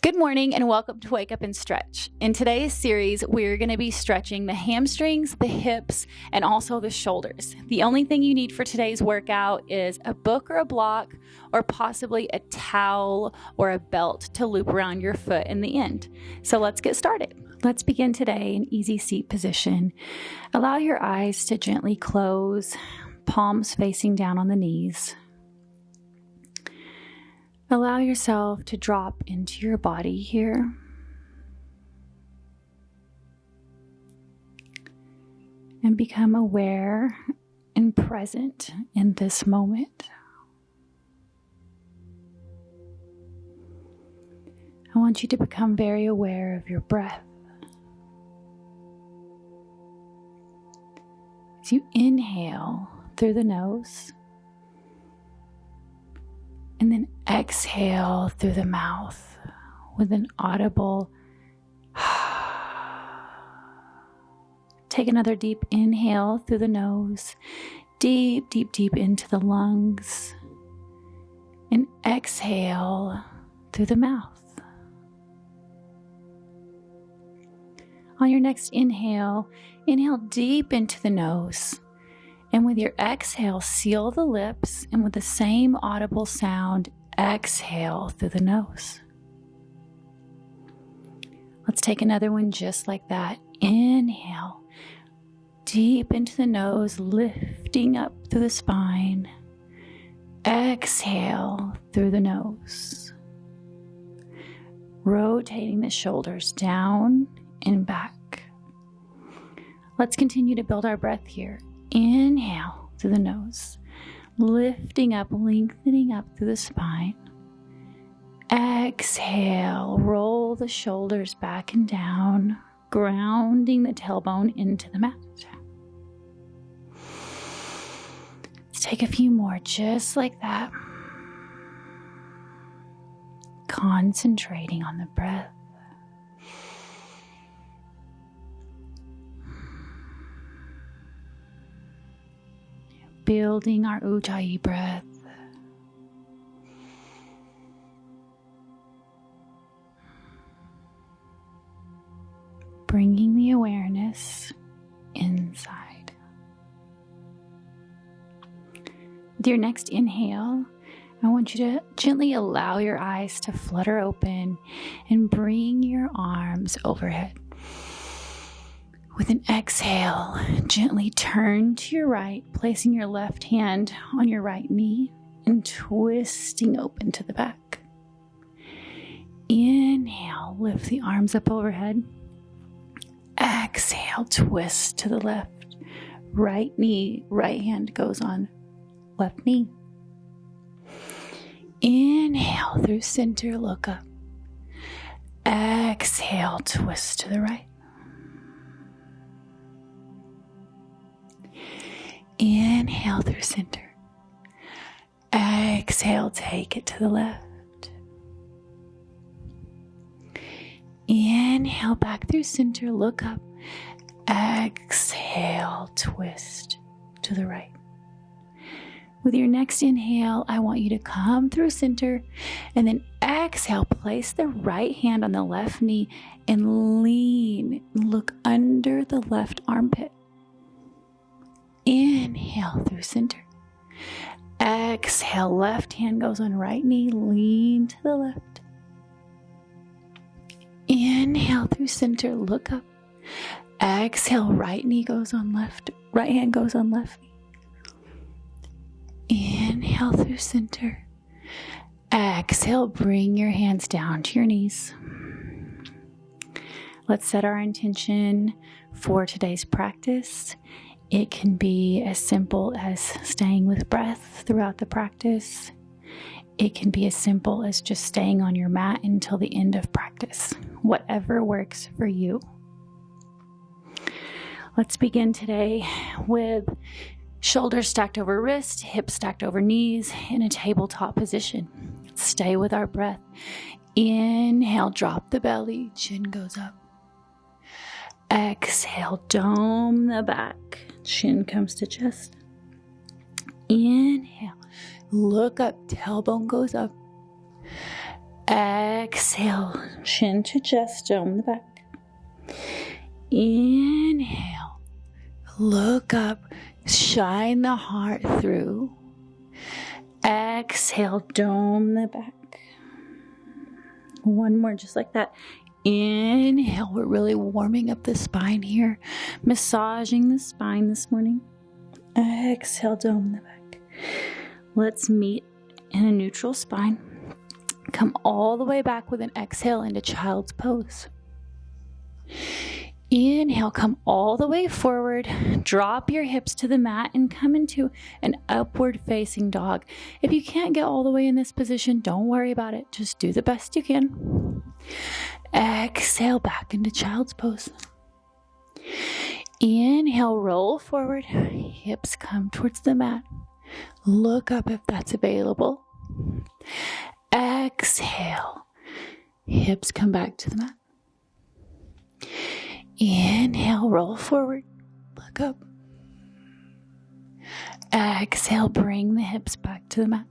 Good morning and welcome to Wake Up and Stretch. In today's series, we're going to be stretching the hamstrings, the hips, and also the shoulders. The only thing you need for today's workout is a book or a block, or possibly a towel or a belt to loop around your foot in the end. So let's get started. Let's begin today in easy seat position. Allow your eyes to gently close, palms facing down on the knees. Allow yourself to drop into your body here. And become aware and present in this moment. I want you to become very aware of your breath. As you inhale through the nose, and then exhale through the mouth with an audible take another deep inhale through the nose, deep, deep, deep into the lungs, and exhale through the mouth. On your next inhale, inhale deep into the nose. And with your exhale, seal the lips, and with the same audible sound, exhale through the nose. Let's take another one just like that. Inhale, deep into the nose, lifting up through the spine. Exhale through the nose. Rotating the shoulders down and back. Let's continue to build our breath here. Inhale through the nose, lifting up, lengthening up through the spine. Exhale, roll the shoulders back and down, grounding the tailbone into the mat. Let's take a few more just like that. Concentrating on the breath. Building our Ujjayi breath. Bringing the awareness inside. With your next inhale, I want you to gently allow your eyes to flutter open and bring your arms overhead. With an exhale, gently turn to your right, placing your left hand on your right knee and twisting open to the back. Inhale, lift the arms up overhead. Exhale, twist to the left. Right knee, right hand goes on left knee. Inhale through center, look up. Exhale, twist to the right. Inhale through center. Exhale, take it to the left. Inhale back through center, look up. Exhale, twist to the right. With your next inhale, I want you to come through center and then exhale, place the right hand on the left knee and lean, look under the left armpit. Inhale through center. Exhale, left hand goes on right knee, lean to the left. Inhale through center, look up. Exhale, right knee goes on left, right hand goes on left knee. Inhale through center. Exhale, bring your hands down to your knees. Let's set our intention for today's practice. It can be as simple as staying with breath throughout the practice. It can be as simple as just staying on your mat until the end of practice. Whatever works for you. Let's begin today with shoulders stacked over wrist, hips stacked over knees in a tabletop position. Stay with our breath. Inhale, drop the belly, chin goes up. Exhale, dome the back. Chin comes to chest. Inhale, look up, tailbone goes up. Exhale, chin to chest, dome the back. Inhale, look up, shine the heart through. Exhale, dome the back. One more, just like that. Inhale, we're really warming up the spine here, massaging the spine this morning. Exhale, dome the back. Let's meet in a neutral spine. Come all the way back with an exhale into child's pose. Inhale, come all the way forward. Drop your hips to the mat and come into an upward facing dog. If you can't get all the way in this position, don't worry about it. Just do the best you can. Exhale back into child's pose. Inhale, roll forward. Hips come towards the mat. Look up if that's available. Exhale. Hips come back to the mat. Inhale, roll forward. Look up. Exhale, bring the hips back to the mat.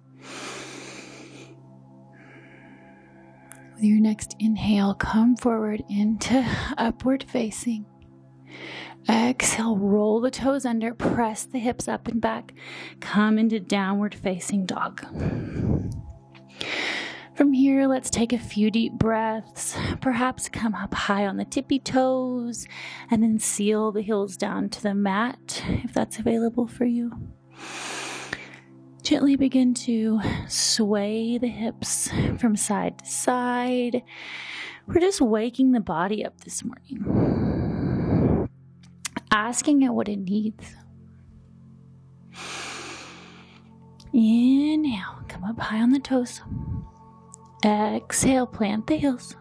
With your next inhale, come forward into upward facing. Exhale, roll the toes under, press the hips up and back. Come into downward facing dog. From here, let's take a few deep breaths. Perhaps come up high on the tippy toes and then seal the heels down to the mat if that's available for you. Gently begin to sway the hips from side to side. We're just waking the body up this morning, asking it what it needs. Inhale, come up high on the toes. Exhale, plant the heels.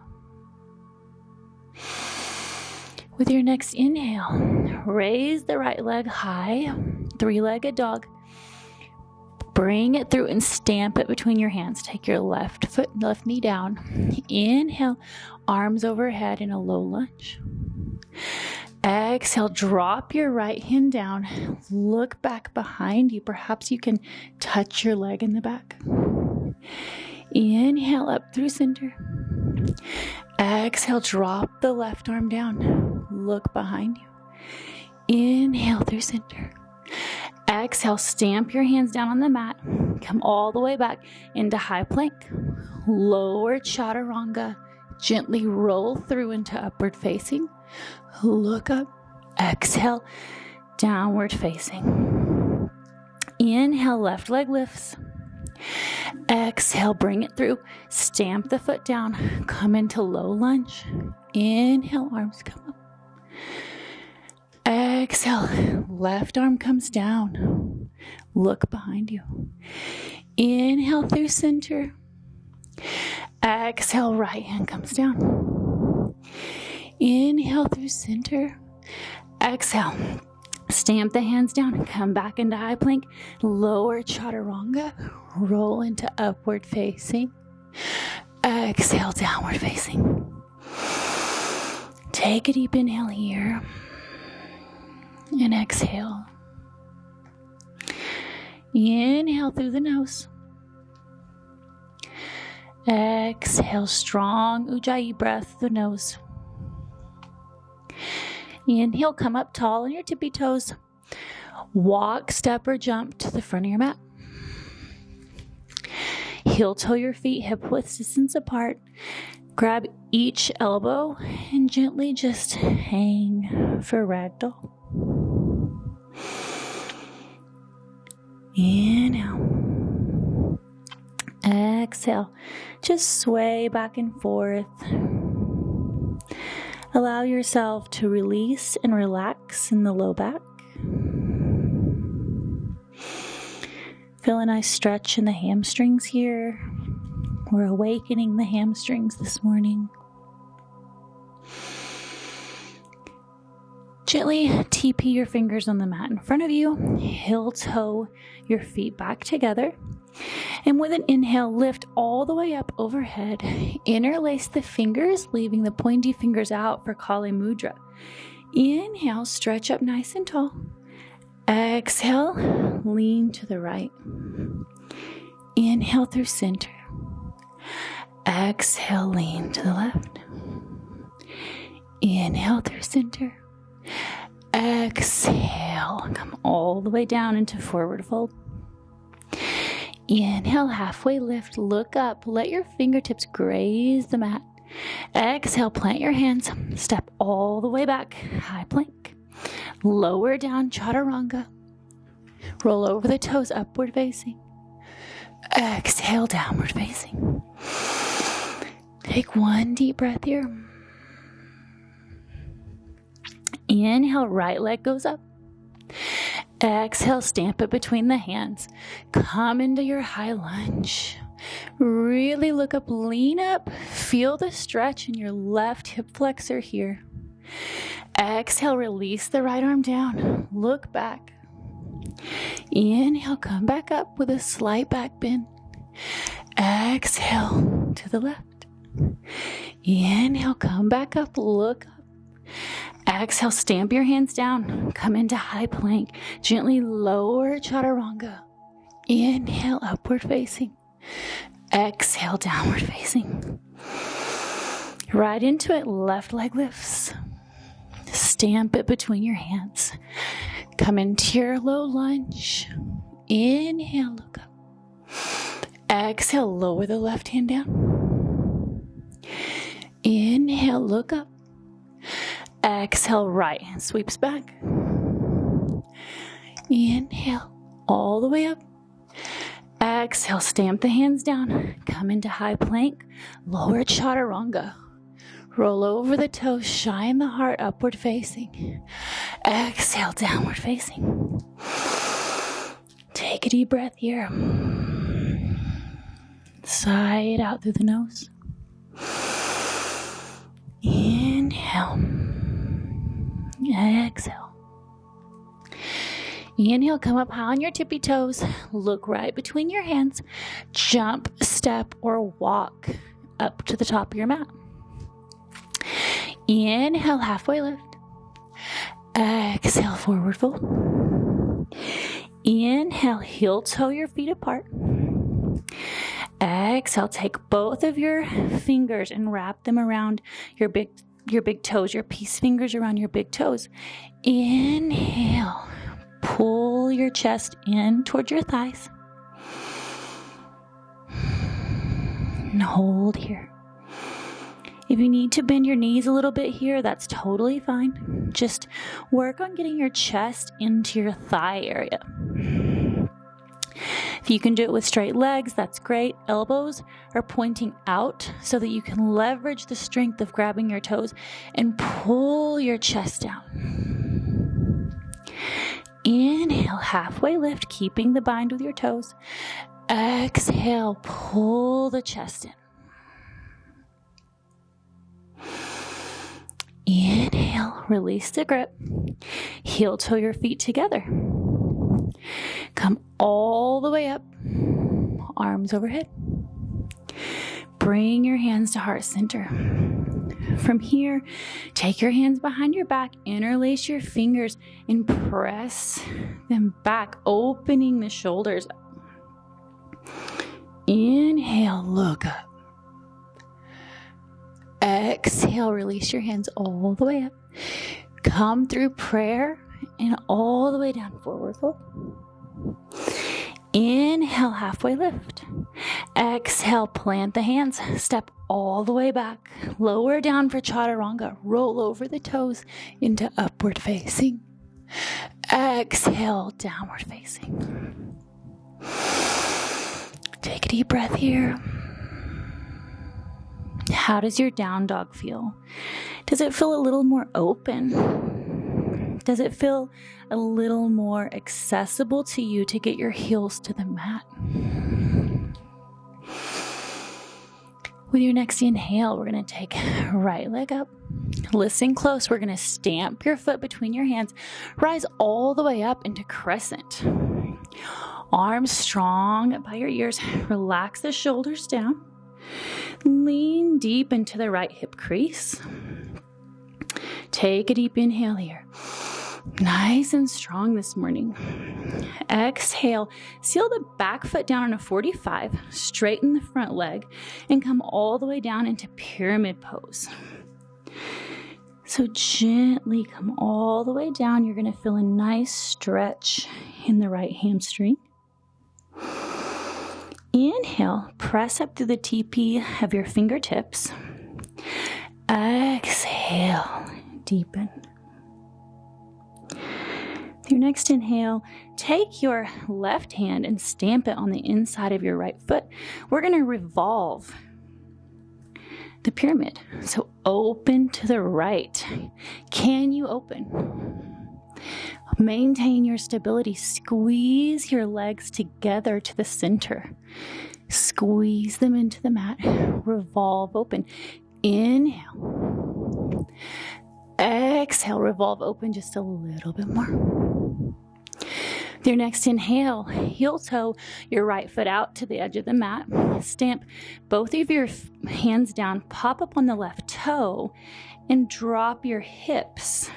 With your next inhale, raise the right leg high, three-legged dog. Bring it through and stamp it between your hands. Take your left foot, left knee down. Inhale, arms overhead in a low lunge. Exhale, drop your right hand down. Look back behind you. Perhaps you can touch your leg in the back. Inhale up through center. Exhale, drop the left arm down. Look behind you. Inhale through center. Exhale, stamp your hands down on the mat. Come all the way back into high plank. Lower chaturanga. Gently roll through into upward facing. Look up. Exhale, downward facing. Inhale, left leg lifts. Exhale, bring it through. Stamp the foot down. Come into low lunge. Inhale, arms come up. Exhale, left arm comes down. Look behind you. Inhale through center. Exhale, right hand comes down. Inhale through center. Exhale. Stamp the hands down and come back into high plank. Lower chaturanga. Roll into upward facing. Exhale, downward facing. Take a deep inhale here. And exhale. Inhale through the nose. Exhale, strong Ujjayi breath through the nose. Inhale, come up tall on your tippy toes. Walk, step, or jump to the front of your mat. Heel toe your feet hip width distance apart. Grab each elbow and gently just hang for ragdoll. Inhale. Exhale. Just sway back and forth. Allow yourself to release and relax in the low back. Feel a nice stretch in the hamstrings here. We're awakening the hamstrings this morning. Gently TP your fingers on the mat in front of you. Heel toe your feet back together. And with an inhale, lift all the way up overhead. Interlace the fingers, leaving the pointy fingers out for Kali Mudra. Inhale, stretch up nice and tall. Exhale, lean to the right. Inhale through center. Exhale, lean to the left. Inhale through center. Exhale, come all the way down into forward fold. Inhale, halfway lift, look up, let your fingertips graze the mat. Exhale, plant your hands, step all the way back, high plank. Lower down, chaturanga. Roll over the toes, upward facing. Exhale, downward facing. Take one deep breath here. Inhale, right leg goes up. Exhale, stamp it between the hands. Come into your high lunge. Really look up, lean up. Feel the stretch in your left hip flexor here. Exhale, release the right arm down. Look back. Inhale, come back up with a slight back bend. Exhale to the left. Inhale, come back up, look up. Exhale, stamp your hands down. Come into high plank. Gently lower chaturanga. Inhale, upward facing. Exhale, downward facing. Right into it, left leg lifts. Stamp it between your hands. Come into your low lunge. Inhale, look up. Exhale, lower the left hand down. Inhale, look up. Exhale, right hand sweeps back. Inhale, all the way up. Exhale, stamp the hands down. Come into high plank. Lower chaturanga. Roll over the toes. Shine the heart upward facing. Exhale, downward facing. Take a deep breath here. Sigh it out through the nose. Inhale. Exhale. Inhale, come up high on your tippy toes. Look right between your hands. Jump, step, or walk up to the top of your mat. Inhale, halfway lift. Exhale, forward fold. Inhale, heel toe your feet apart. Exhale, take both of your fingers and wrap them around your big toes, your peace fingers around your big toes. Inhale, pull your chest in towards your thighs. And hold here. If you need to bend your knees a little bit here, that's totally fine. Just work on getting your chest into your thigh area. If you can do it with straight legs, that's great. Elbows are pointing out so that you can leverage the strength of grabbing your toes and pull your chest down. Inhale, halfway lift, keeping the bind with your toes. Exhale, pull the chest in. Inhale, release the grip. Heel toe your feet together. Come all the way up, arms overhead. Bring your hands to heart center. From here, take your hands behind your back, interlace your fingers, and press them back, opening the shoulders up. Inhale, look up. Exhale, release your hands all the way up. Come through prayer and all the way down, forward fold. Inhale, halfway lift. Exhale, plant the hands. Step all the way back. Lower down for chaturanga. Roll over the toes into upward facing. Exhale, downward facing. Take a deep breath here. How does your down dog feel? Does it feel a little more open? Does it feel a little more accessible to you to get your heels to the mat? With your next inhale, we're going to take right leg up. Listen close. We're going to stamp your foot between your hands. Rise all the way up into crescent. Arms strong by your ears. Relax the shoulders down. Lean deep into the right hip crease. Take a deep inhale here. Nice and strong this morning. Exhale, seal the back foot down on a 45, straighten the front leg, and come all the way down into pyramid pose. So gently come all the way down. You're going to feel a nice stretch in the right hamstring. Inhale, press up through the TP of your fingertips. Exhale, deepen. Your next inhale, take your left hand and stamp it on the inside of your right foot. We're going to revolve the pyramid. So open to the right. Can you open? Maintain your stability. Squeeze your legs together to the center. Squeeze them into the mat. Revolve open. Inhale. Exhale, revolve open just a little bit more. With your next inhale, heel toe your right foot out to the edge of the mat. Stamp both of your hands down, pop up on the left toe, and drop your hips.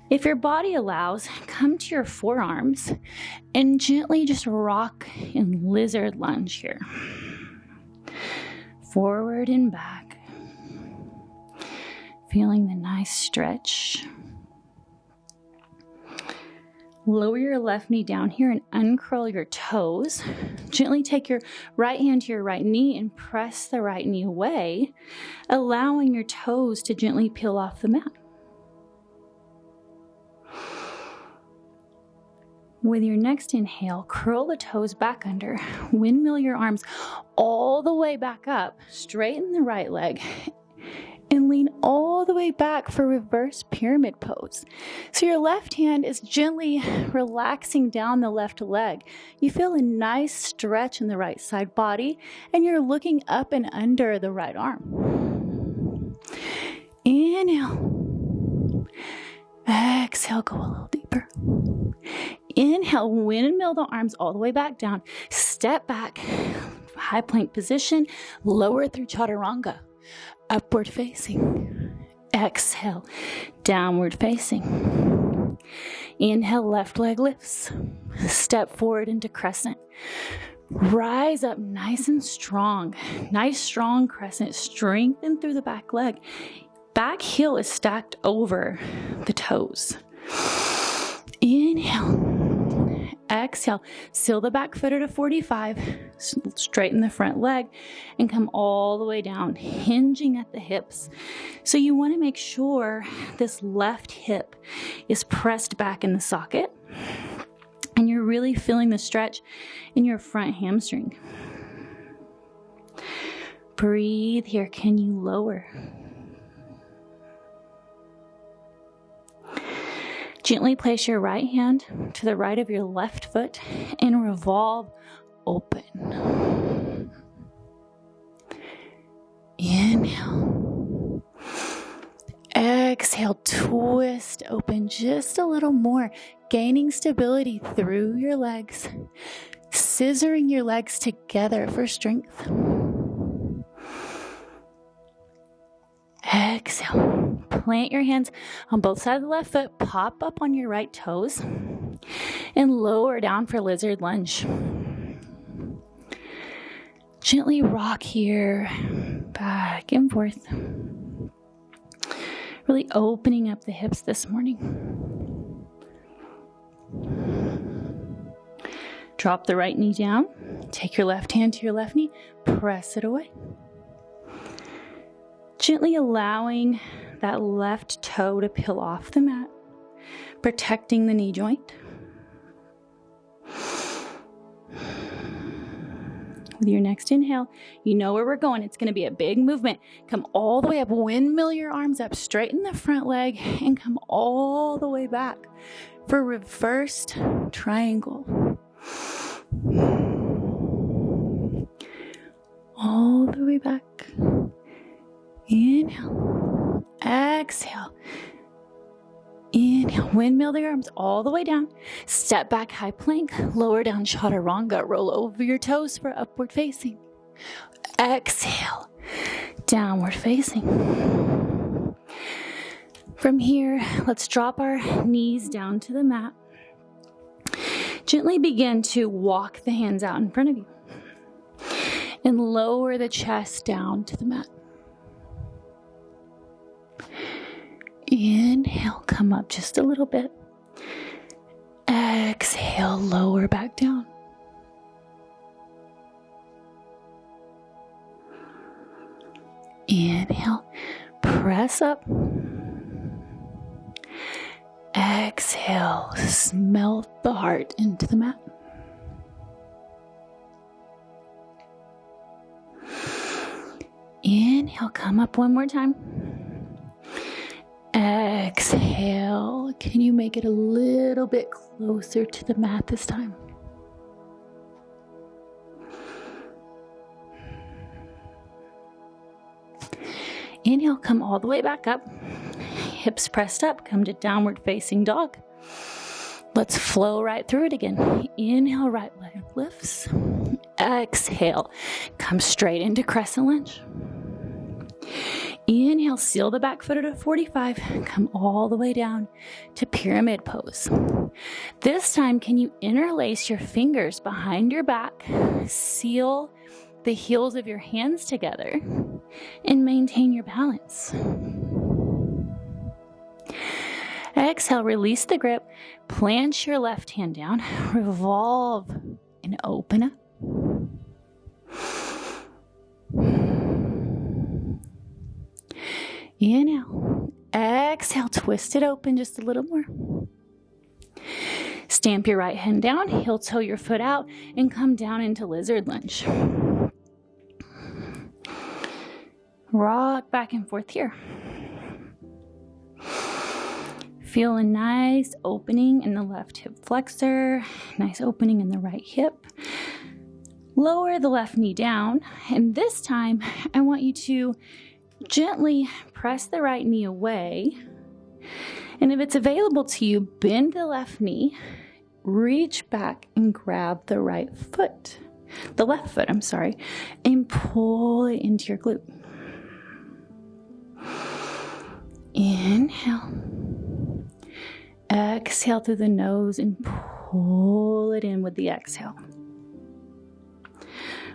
If your body allows, come to your forearms and gently just rock in lizard lunge here. Forward and back. Feeling the nice stretch. Lower your left knee down here and uncurl your toes. Gently take your right hand to your right knee and press the right knee away, allowing your toes to gently peel off the mat. With your next inhale, curl the toes back under, windmill your arms all the way back up, straighten the right leg, and lean all the way back for reverse pyramid pose. So your left hand is gently relaxing down the left leg. You feel a nice stretch in the right side body, and you're looking up and under the right arm. Inhale. Exhale, go a little deeper. Inhale, windmill the arms all the way back down. Step back, high plank position, lower through chaturanga. Upward facing. Exhale, downward facing. Inhale, left leg lifts. Step forward into crescent. Rise up nice and strong. Nice strong crescent. Strengthen through the back leg. Back heel is stacked over the toes. Inhale. Exhale, seal the back foot at a 45, straighten the front leg, and come all the way down, hinging at the hips. So you want to make sure this left hip is pressed back in the socket, and you're really feeling the stretch in your front hamstring. Breathe here. Can you lower? Gently place your right hand to the right of your left foot and revolve open. Inhale. Exhale, twist open just a little more, gaining stability through your legs, scissoring your legs together for strength. Exhale. Plant your hands on both sides of the left foot, pop up on your right toes, and lower down for lizard lunge. Gently rock here, back and forth. Really opening up the hips this morning. Drop the right knee down. Take your left hand to your left knee, press it away. Gently allowing that left toe to peel off the mat, protecting the knee joint. With your next inhale, you know where we're going. It's going to be a big movement. Come all the way up, windmill your arms up, straighten the front leg, and come all the way back for reversed triangle. All the way back. Inhale, exhale, inhale, windmill the arms all the way down, step back high plank, lower down chaturanga, roll over your toes for upward facing, exhale, downward facing. From here, let's drop our knees down to the mat. Gently begin to walk the hands out in front of you and lower the chest down to the mat. Inhale, come up just a little bit. Exhale, lower back down. Inhale, press up. Exhale, smelt the heart into the mat. Inhale, come up one more time. Exhale, can you make it a little bit closer to the mat this time? Inhale, come all the way back up. Hips pressed up, come to downward facing dog. Let's flow right through it again. Inhale, right leg lifts. Exhale, come straight into crescent lunge. Inhale, seal the back foot at a 45. Come all the way down to pyramid pose. This time, can you interlace your fingers behind your back, seal the heels of your hands together, and maintain your balance. Exhale, release the grip, plant your left hand down, revolve and open up. Inhale, exhale, twist it open just a little more. Stamp your right hand down, heel toe your foot out, and come down into lizard lunge. Rock back and forth here. Feel a nice opening in the left hip flexor, nice opening in the right hip. Lower the left knee down, and this time I want you to gently press the right knee away. And if it's available to you, bend the left knee, reach back and grab the left foot, and pull it into your glute. Inhale. Exhale through the nose and pull it in with the exhale.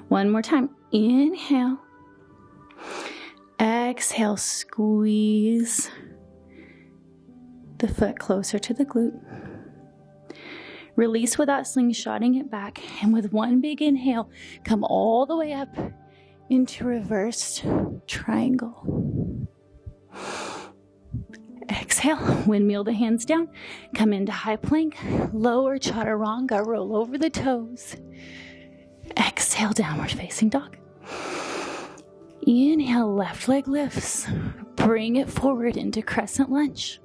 One more time. Inhale. Exhale, squeeze the foot closer to the glute. Release without slingshotting it back. And with one big inhale, come all the way up into reversed triangle. Exhale, windmill the hands down, come into high plank, lower chaturanga, roll over the toes. Exhale, downward facing dog. Inhale, left leg lifts, bring it forward into crescent lunge.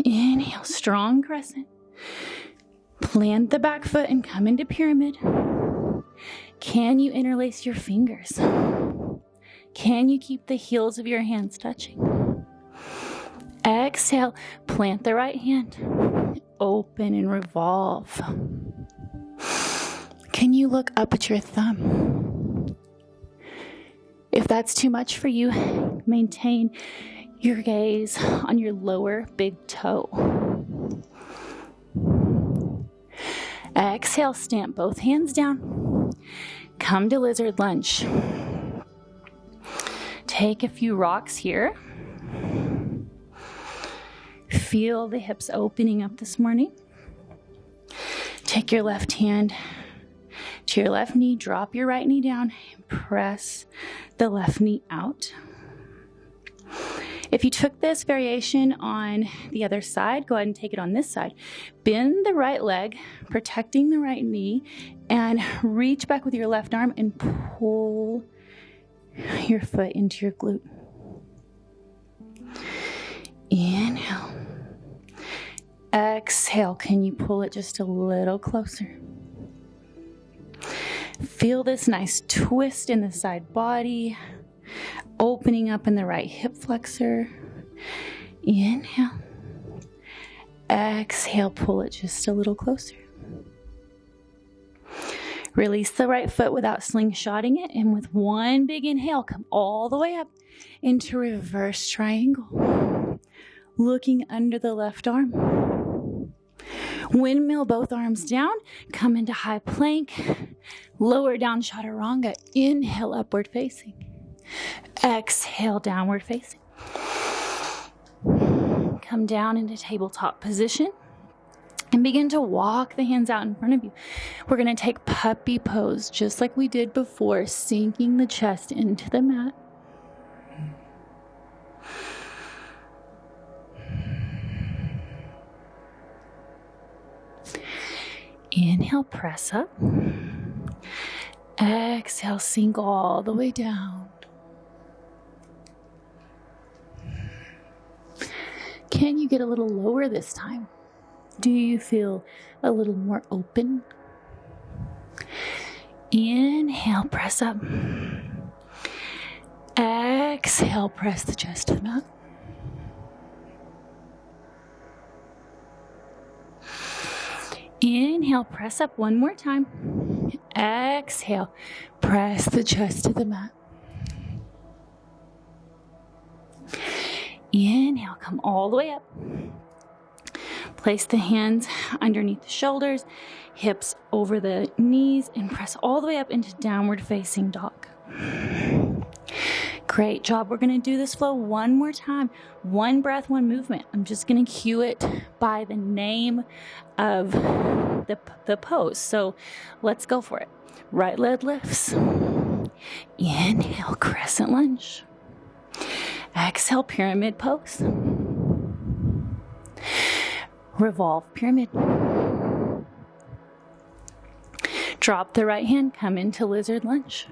Inhale, strong crescent. Plant the back foot and come into pyramid. Can you interlace your fingers? Can you keep the heels of your hands touching? Exhale, plant the right hand. Open and revolve. Can you look up at your thumb? If that's too much for you, maintain your gaze on your lower big toe. Exhale, stamp both hands down. Come to lizard lunge. Take a few rocks here. Feel the hips opening up this morning. Take your left hand to your left knee, drop your right knee down, and press the left knee out. If you took this variation on the other side, go ahead and take it on this side. Bend the right leg, protecting the right knee, and reach back with your left arm and pull your foot into your glute. Inhale. Exhale. Can you pull it just a little closer? Feel this nice twist in the side body, opening up in the right hip flexor. Inhale. Exhale, pull it just a little closer. Release the right foot without slingshotting it. And with one big inhale, come all the way up into reverse triangle. Looking under the left arm. Windmill both arms down. Come into high plank. Lower down chaturanga. Inhale, upward facing. Exhale, downward facing. Come down into tabletop position. And begin to walk the hands out in front of you. We're going to take puppy pose, just like we did before, sinking the chest into the mat. Inhale, press up. Exhale, sink all the way down. Can you get a little lower this time? Do you feel a little more open? Inhale, press up. Exhale, press the chest to the mat. Inhale, press up one more time. Exhale, press the chest to the mat. Inhale, come all the way up. Place the hands underneath the shoulders, hips over the knees, and press all the way up into downward facing dog. Great job. We're going to do this flow one more time. One breath, one movement. I'm just going to cue it by the name of the pose. So let's go for it. Right leg lifts. Inhale, crescent lunge. Exhale, pyramid pose. Revolve pyramid. Drop the right hand, come into lizard lunge.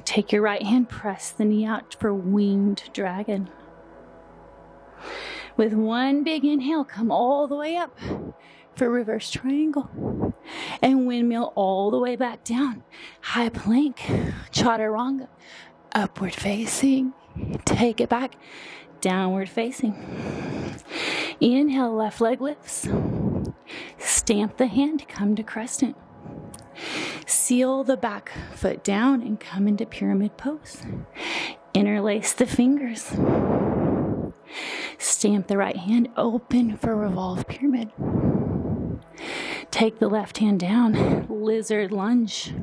Take your right hand, press the knee out for winged dragon. With one big inhale, come all the way up for reverse triangle. And windmill all the way back down. High plank, chaturanga, upward facing. Take it back, downward facing. Inhale, left leg lifts. Stamp the hand, come to crescent. Seal the back foot down and come into pyramid pose. Interlace the fingers. Stamp the right hand open for revolve pyramid. Take the left hand down, lizard lunge.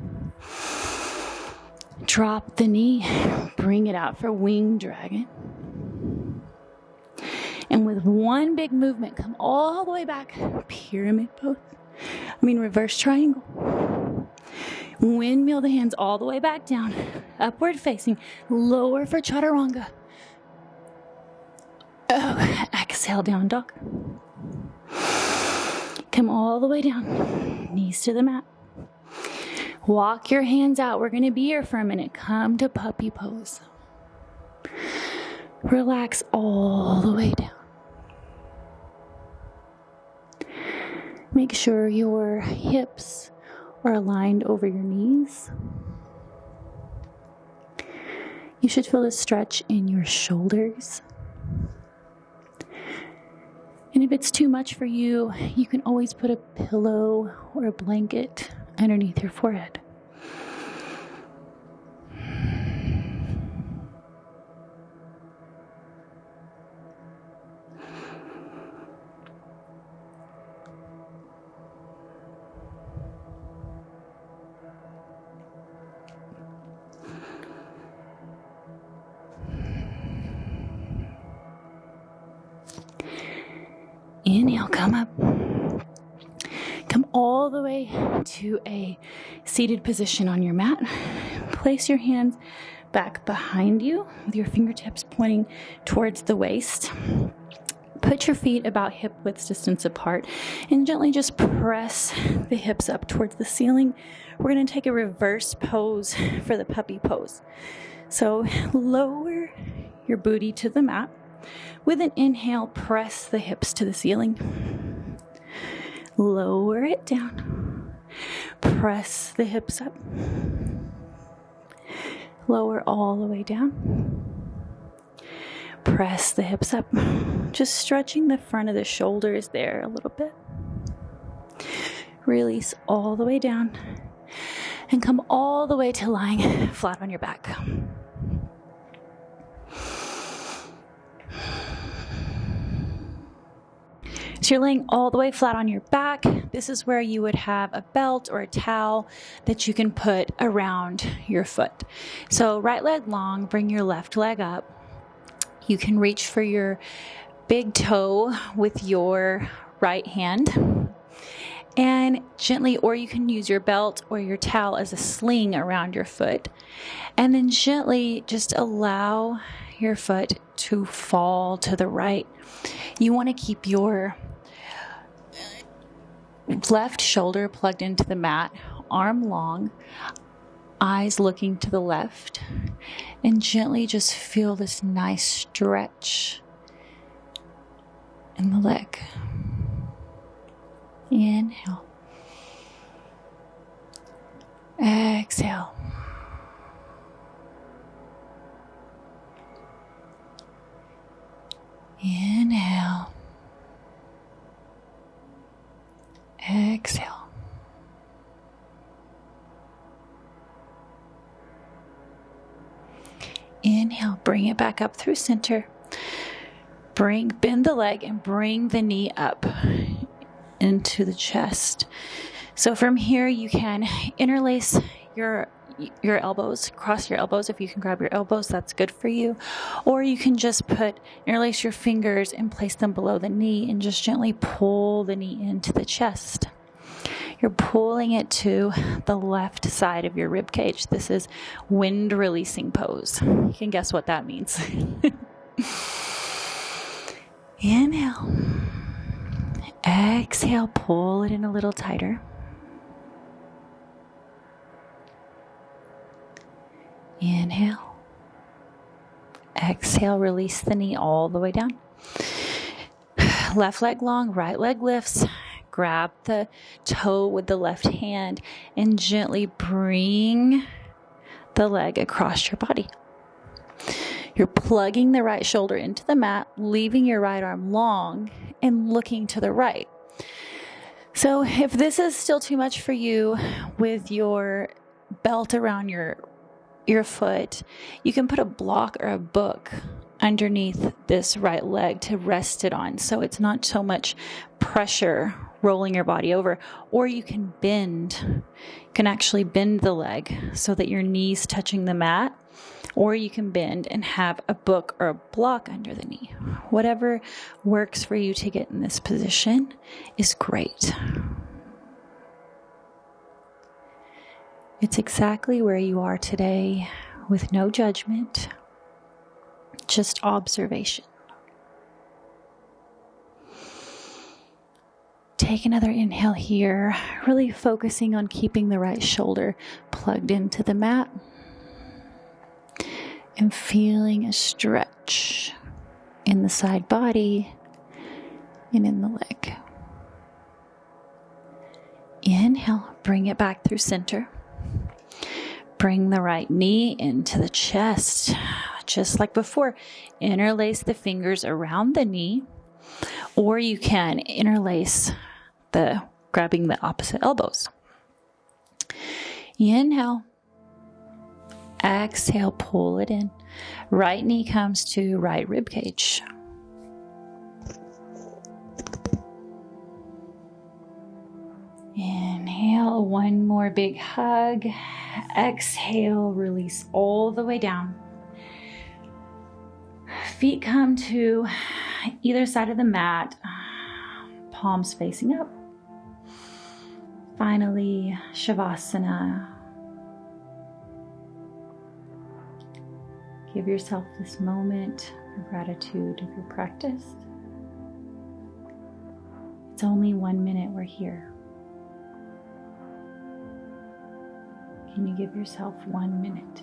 Drop the knee, bring it out for winged dragon. And with one big movement, come all the way back, pyramid pose. Reverse triangle. Windmill the hands all the way back down, upward facing, lower for chaturanga. Exhale, down dog. Come all the way down, knees to the mat. Walk your hands out. We're going to be here for a minute. Come to puppy pose. Relax all the way down. Make sure your hips are aligned over your knees. You should feel a stretch in your shoulders. And if it's too much for you, you can always put a pillow or a blanket underneath your forehead. Inhale, come up. Come all the way to a seated position on your mat. Place your hands back behind you with your fingertips pointing towards the waist. Put your feet about hip width distance apart and gently just press the hips up towards the ceiling. We're going to take a reverse pose for the puppy pose. So lower your booty to the mat. With an inhale, press the hips to the ceiling. Lower it down. Press the hips up. Lower all the way down. Press the hips up. Just stretching the front of the shoulders there a little bit. Release all the way down and come all the way to lying flat on your back. So you're laying all the way flat on your back. This is where you would have a belt or a towel that you can put around your foot. So right leg long, bring your left leg up. You can reach for your big toe with your right hand and gently, or you can use your belt or your towel as a sling around your foot. And then gently just allow your foot to fall to the right. You want to keep your left shoulder plugged into the mat, arm long, eyes looking to the left, and gently just feel this nice stretch in the leg. Inhale. Exhale. Inhale. Exhale. Inhale, bring it back up through center. Bend the leg and bring the knee up into the chest. So from here, you can interlace your elbows, cross your elbows. If you can grab your elbows, that's good for you. Or you can just interlace your fingers and place them below the knee and just gently pull the knee into the chest. You're pulling it to the left side of your rib cage. This is wind releasing pose. You can guess what that means. Inhale. Exhale, pull it in a little tighter. Inhale. Exhale, release the knee all the way down. Left leg long, right leg lifts. Grab the toe with the left hand and gently bring the leg across your body. You're plugging the right shoulder into the mat, leaving your right arm long and looking to the right. So if this is still too much for you with your belt around your foot, you can put a block or a book underneath this right leg to rest it on, so it's not so much pressure rolling your body over. Or you can actually bend the leg so that your knee's touching the mat, or you can bend and have a book or a block under the knee. Whatever works for you to get in this position is great. It's exactly where you are today, with no judgment, just observation. Take another inhale here, really focusing on keeping the right shoulder plugged into the mat and feeling a stretch in the side body and in the leg. Inhale, bring it back through center. Bring the right knee into the chest, just like before. Interlace the fingers around the knee, or you can interlace grabbing the opposite elbows. Inhale. Exhale, pull it in. Right knee comes to right rib cage. Inhale, one more big hug. Exhale, release all the way down. Feet come to either side of the mat, palms facing up. Finally, Shavasana. Give yourself this moment of gratitude of your practice. It's only 1 minute we're here. Can you give yourself 1 minute?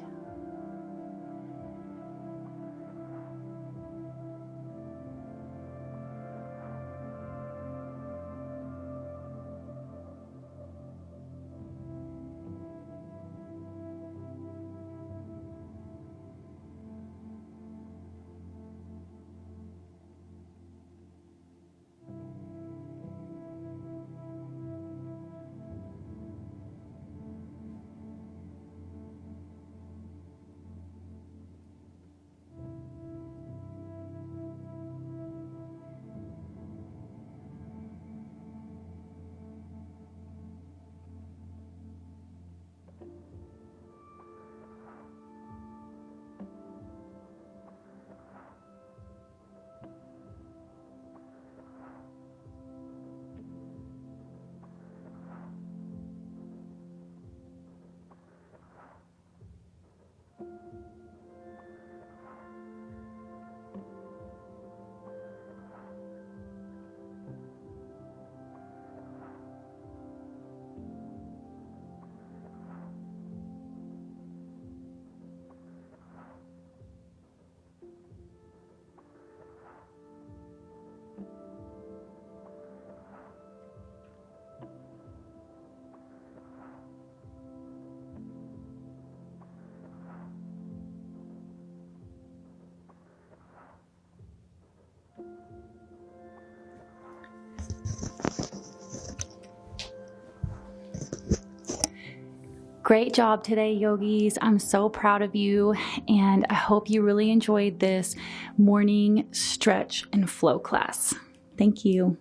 Great job today, yogis. I'm so proud of you, and I hope you really enjoyed this morning stretch and flow class. Thank you.